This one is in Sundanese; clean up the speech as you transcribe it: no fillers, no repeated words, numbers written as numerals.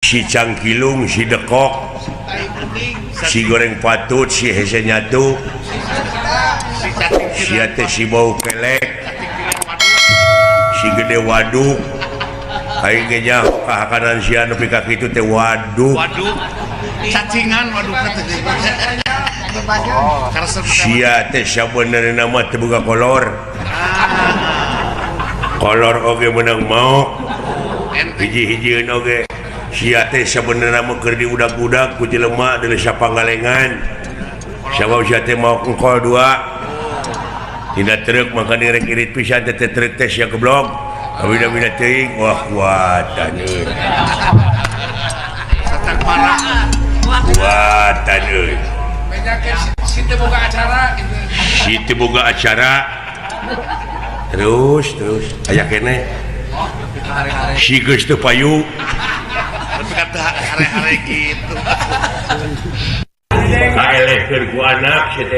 si cangkilung, si dekok, si goreng patut, si hese nyatu, si ate si bau pelek, si gede waduk, aing geja kahakanan si anu pika kitu teh waduk. Waduh, cacingan waduh kata. Sia teh sabenerna mah teu boga kolor. Kolor oge menang mau. Hiji-hijieun oge. Sia teh sabenerna mah keur diudag-udag ku jelema deuleu sapanggalengan. Sabab sia teh mau engkol dua. Tina truk maka direk irit pisan teh truk teh sia goblok. Awina-wina teuing wah kuatan euy. Satak parah. Kuatan euy. Si teu boga acara gitu. Si teu boga acara. Terus aya kene. Si geus teu payu. Tapi kata hare-hare gitu. Kaelehkeun ku anak